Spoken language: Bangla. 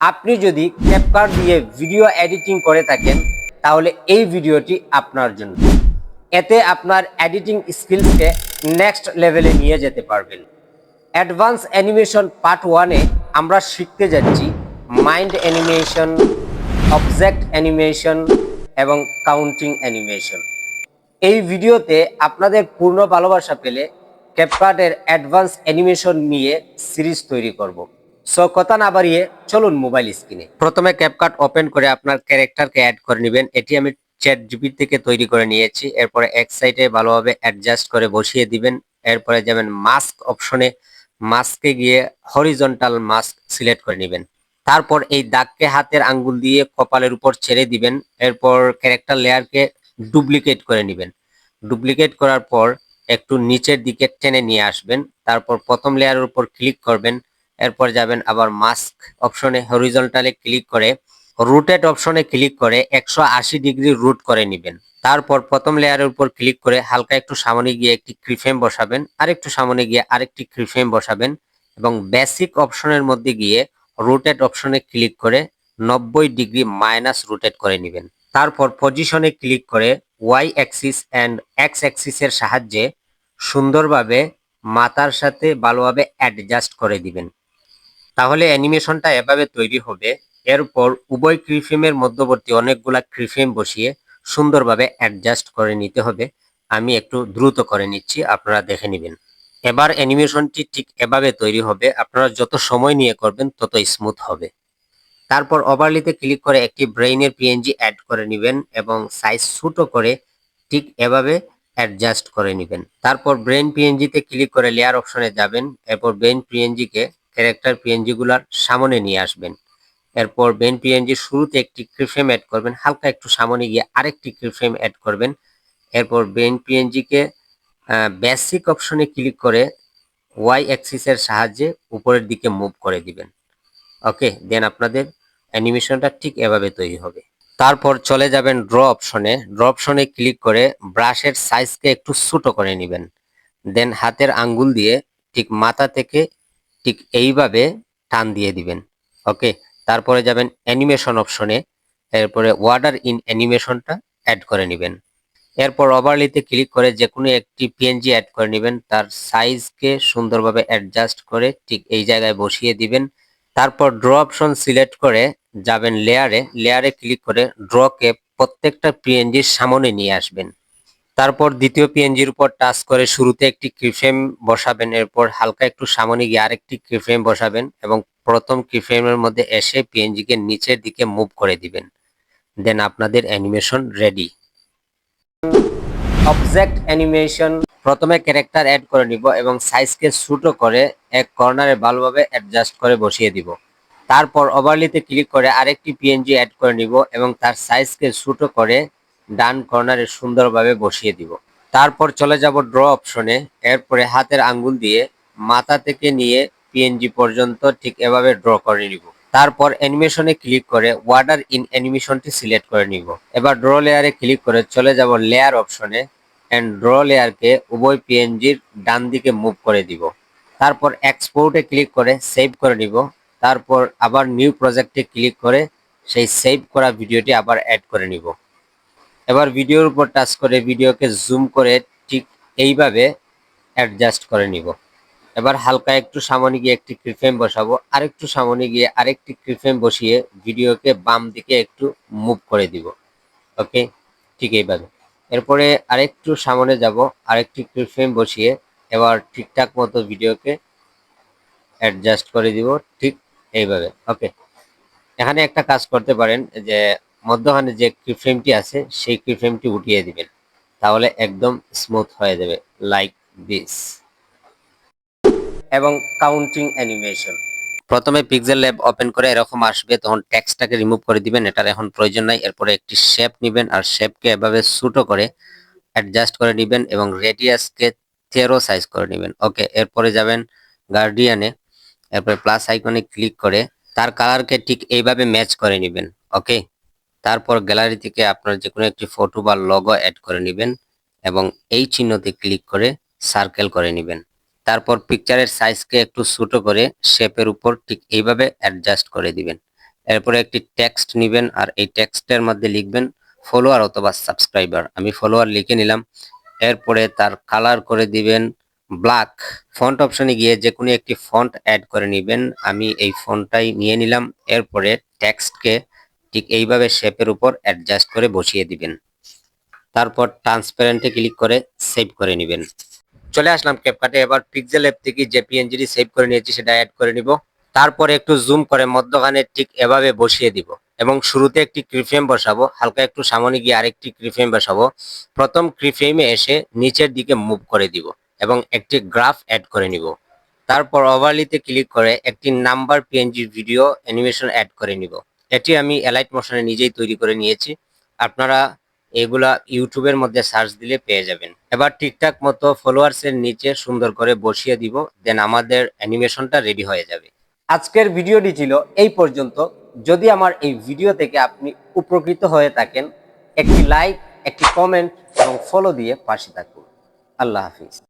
আপনি যদি ক্যাপকাট দিয়ে ভিডিও এডিটিং করে থাকেন তাহলে এই ভিডিওটি আপনার জন্য। এতে আপনার এডিটিং স্কিলসকে নেক্সট লেভেলে নিয়ে যেতে পারবেন। অ্যাডভান্স অ্যানিমেশন পার্ট 1-এ আমরা শিখতে যাচ্ছি মাইন্ড অ্যানিমেশন, অবজেক্ট অ্যানিমেশন এবং কাউন্টিং অ্যানিমেশন। এই ভিডিওতে আপনাদের পূর্ণ ভালোবাসা পেলে ক্যাপকাটের অ্যাডভান্স অ্যানিমেশন নিয়ে সিরিজ তৈরি করব। সো কথা না বাড়িয়ে চলুন মোবাইল স্ক্রিনে। প্রথমে ক্যাপকাট ওপেন করে আপনার ক্যারেক্টারকে অ্যাড করে নেবেন। এটি আমি চ্যাট জিপিটি থেকে তৈরি করে নিয়েছি। এরপরে এক সাইডে ভালোভাবে অ্যাডজাস্ট করে বসিয়ে দিবেন। এরপরে যাবেন মাস্ক অপশনে, মাস্কে গিয়ে হরিজন্টাল মাস্ক সিলেক্ট করে নেবেন। তারপর এই দাগকে হাতের আঙ্গুল দিয়ে কপালের উপর ছেড়ে দিবেন। এরপর ক্যারেক্টার লেয়ারকে ডুপ্লিকেট করে নেবেন। ডুপ্লিকেট করার পর একটু নিচের দিকে টেনে নিয়ে আসবেন। তারপর প্রথম লেয়ারের উপর ক্লিক করবেন। এরপর যাবেন আবার মাস্ক অপশনে, হরিজন্টালে ক্লিক করে রুটেট অপশনে ক্লিক করে 180 ডিগ্রি রুট করে নেবেন। তারপর প্রথম লেয়ারের উপর ক্লিক করে হালকা একটু সামনে গিয়ে একটি কিফ্রেম বসাবেন, আরেকটু সামনে গিয়ে আরেকটি কিফ্রেম বসাবেন এবং বেসিক অপশনের মধ্যে গিয়ে রোটেট অপশনে ক্লিক করে 90 ডিগ্রি মাইনাস রোটেট করে নেবেন। তারপর পজিশনে ক্লিক করে ওয়াই অ্যাক্সিস অ্যান্ড এক্স অ্যাক্সিসের সাহায্যে সুন্দরভাবে মাথার সাথে ভালোভাবে অ্যাডজাস্ট করে দিবেন। তাহলে অ্যানিমেশনটা এভাবে তৈরি হবে। এরপর উভয় কিফ্রেমের মধ্যবর্তী অনেকগুলা কিফ্রেম বসিয়ে সুন্দরভাবে অ্যাডজাস্ট করে নিতে হবে। আমি একটু দ্রুত করে নিচ্ছি, আপনারা দেখে নেবেন। এবার অ্যানিমেশনটি ঠিক এভাবে তৈরি হবে। আপনারা যত সময় নিয়ে করবেন তত স্মুথ হবে। তারপর ওভারলিতে ক্লিক করে একটি ব্রেইনের পিএনজি অ্যাড করে নেবেন এবং সাইজ ছোট করে ঠিক এভাবে অ্যাডজাস্ট করে নেবেন। তারপর ব্রেইন পিএনজিতে ক্লিক করে লেয়ার অপশনে যাবেন। এরপর ব্রেইন পিএনজিকে ক্যারেক্টার পিএনজি গুলার সামনে নিয়ে আসবেন। এরপর ব্রেইন পিএনজি শুরুতে একটি কিফ্রেম অ্যাড করবেন, হালকা একটু সামনে গিয়ে আরেকটি কিফ্রেম অ্যাড করবেন। এরপর ব্রেইন পিএনজিকে বেসিক অপশনে ক্লিক করে ওয়াই অ্যাক্সিসের সাহায্যে উপরের দিকে মুভ করে দিবেন। ওকে, দেন আপনাদের অ্যানিমেশনটা ঠিক এভাবে তৈরি হবে। তারপর চলে যাবেন ড্র অপশনে। ড্র অপশনে ক্লিক করে ব্রাশের সাইজকে একটু ছোট করে নেবেন। দেন হাতের আঙ্গুল দিয়ে ঠিক মাথা থেকে ঠিক এইভাবে টান দিয়ে দিবেন। ওকে, তারপরে যাবেন অ্যানিমেশন অপশনে। এরপরে ওয়ার্ডার ইন অ্যানিমেশনটা অ্যাড করে নেবেন। এরপর ওভারলিতে ক্লিক করে যে কোনো একটি পিএনজি অ্যাড করে নেবেন। তার সাইজকে সুন্দরভাবে অ্যাডজাস্ট করে ঠিক এই জায়গায় বসিয়ে দিবেন। তারপর ড্র অপশন সিলেক্ট করে যাবেন লেয়ারে। লেয়ারে ক্লিক করে ড্রকে প্রত্যেকটা পিএনজির সামনে নিয়ে আসবেন। তারপর দ্বিতীয় পিএনজির উপর টাচ করে শুরুতে একটি কিফ্রেম বসাবেন। এরপর হালকা একটু সামনে গিয়ে আরেকটি কিফ্রেম বসাবেন এবং প্রথম কিফ্রেমের মধ্যে এসে পিএনজিকে নিচের দিকে মুভ করে দিবেন। দেন আপনাদের অ্যানিমেশন রেডি। Object animation. প্রথমে ক্যারেক্টার অ্যাড করে নিব এবং সাইজকে ছোট করে এক কর্নারে ভালোভাবে অ্যাডজাস্ট করে বসিয়ে দিব। তারপর ওভারলিতে ক্লিক করে আরেকটি পিএনজি অ্যাড করে নিব এবং তার সাইজকে ছোট করে ডান কর্নারে সুন্দরভাবে বসিয়ে দিব। তারপর চলে যাব ড্র অপশনে। এরপরে হাতের আঙ্গুল দিয়ে মাথা থেকে নিয়ে পিএনজি পর্যন্ত ঠিক এভাবে ড্র করে নিব। তারপর অ্যানিমেশনে ক্লিক করে ওয়ার্ডার ইন অ্যানিমেশনটি সিলেক্ট করে নিব। এবার ড্র লেয়ারে ক্লিক করে চলে যাব লেয়ার অপশনে এন্ড ড্র লেয়ারকে উভয় পিএনজির ডান দিকে মুভ করে দিব। তারপর এক্সপোর্টে ক্লিক করে সেভ করে নিব। তারপর আবার নিউ প্রজেক্টে ক্লিক করে সেই সেভ করা ভিডিওটি আবার অ্যাড করে নিব। এবার ভিডিওর উপর টাচ করে ভিডিওকে জুম করে ঠিক এইভাবে অ্যাডজাস্ট করে নিব। এবার হালকা একটু সামনে গিয়ে একটি কিফ্রেম বসাবো, আরেকটু সামনে গিয়ে আরেকটি কিফ্রেম বসিয়ে ভিডিওকে বাম দিকে একটু মুভ করে দিব। ওকে, ঠিক এইভাবে। এরপরে আরেকটু সামনে যাব, আরেকটি কিফ্রেম বসিয়ে এবার ঠিকঠাক মতো ভিডিওকে অ্যাডজাস্ট করে দিব ঠিক এইভাবে। ওকে, এখানে একটা কাজ করতে পারেন যে মধ্যখানে যে কিফ্রেমটি আছে সেই কিফ্রেমটি উঠিয়ে দিবেন, তাহলে একদম স্মুথ হয়ে যাবে লাইক দিস। এবং কাউন্টিং অ্যানিমেশন। প্রথমে পিক্সেল ল্যাব ওপেন করে এরকম আসবে, তখন টেক্সটটাকে রিমুভ করে দিবেন, এটার এখন প্রয়োজন নাই। এরপরে একটি শেপ নেবেন আর শেপকে এভাবে ছোট করে অ্যাডজাস্ট করে নেবেন এবং রেডিয়াসকে 13 সাইজ করে নেবেন। ওকে, এরপরে যাবেন গার্ডিয়ানে। এরপরে প্লাস আইকনে ক্লিক করে তার কালারকে ঠিক এইভাবে ম্যাচ করে নেবেন। ওকে, তারপর গ্যালারি থেকে আপনার যে কোনো একটি ফটো বা লোগো অ্যাড করে নেবেন এবং এই চিহ্নতে ক্লিক করে সার্কেল করে নেবেন। তারপর পিকচারের সাইজকে একটু ছোট করে শেপের উপর ঠিক এইভাবে অ্যাডজাস্ট করে দিবেন। এরপরে একটি টেক্সট নেবেন আর এই টেক্সটের মধ্যে লিখবেন ফলোয়ার অথবা সাবস্ক্রাইবার। আমি ফলোয়ার লিখে নিলাম। এরপরে তার কালার করে দিবেন ব্ল্যাক। ফন্ট অপশনে গিয়ে যে কোনো একটি ফন্ট অ্যাড করে নেবেন। আমি এই ফন্টটাই নিয়ে নিলাম। এরপরে টেক্সটকে ঠিক এইভাবে শেপের উপর অ্যাডজাস্ট করে বসিয়ে দিবেন। তারপর ট্রান্সপারেন্টে ক্লিক করে সেভ করে নেবেন। চলে আসলাম ক্যাপকাটে। এবার পিক্সেল অ্যাপ থেকে যে পিএনজিটি সেভ করে নিয়েছি সেটা অ্যাড করে নিব। তারপরে একটু জুম করে মধ্যখানে ঠিক এভাবে বসিয়ে দিব এবং শুরুতে একটি কিফ্রেম বসাবো, হালকা একটু সামনে গিয়ে আরেকটি কিফ্রেম বসাবো। প্রথম কিফ্রেমে এসে নিচের দিকে মুভ করে দিব এবং একটি গ্রাফ অ্যাড করে নিব। তারপর ওভারলিতে ক্লিক করে একটি number PNG video animation add করে নিব। এটি আমি এলাইট মোশনে নিজেই তৈরি করে নিয়েছি। আপনারা এগুলা ইউটিউবের মধ্যে সার্চ দিলে পেয়ে যাবেন। এবার ঠিকঠাক মতো ফলোয়ার্সের নিচে সুন্দর করে বসিয়ে দিব, দেন আমাদের অ্যানিমেশনটা রেডি হয়ে যাবে। আজকের ভিডিওটি ছিল এই পর্যন্ত। যদি আমার এই ভিডিও থেকে আপনি উপকৃত হয়ে থাকেন, একটি লাইক, একটি কমেন্ট এবং ফলো দিয়ে পাশে থাকুন। আল্লাহ হাফিজ।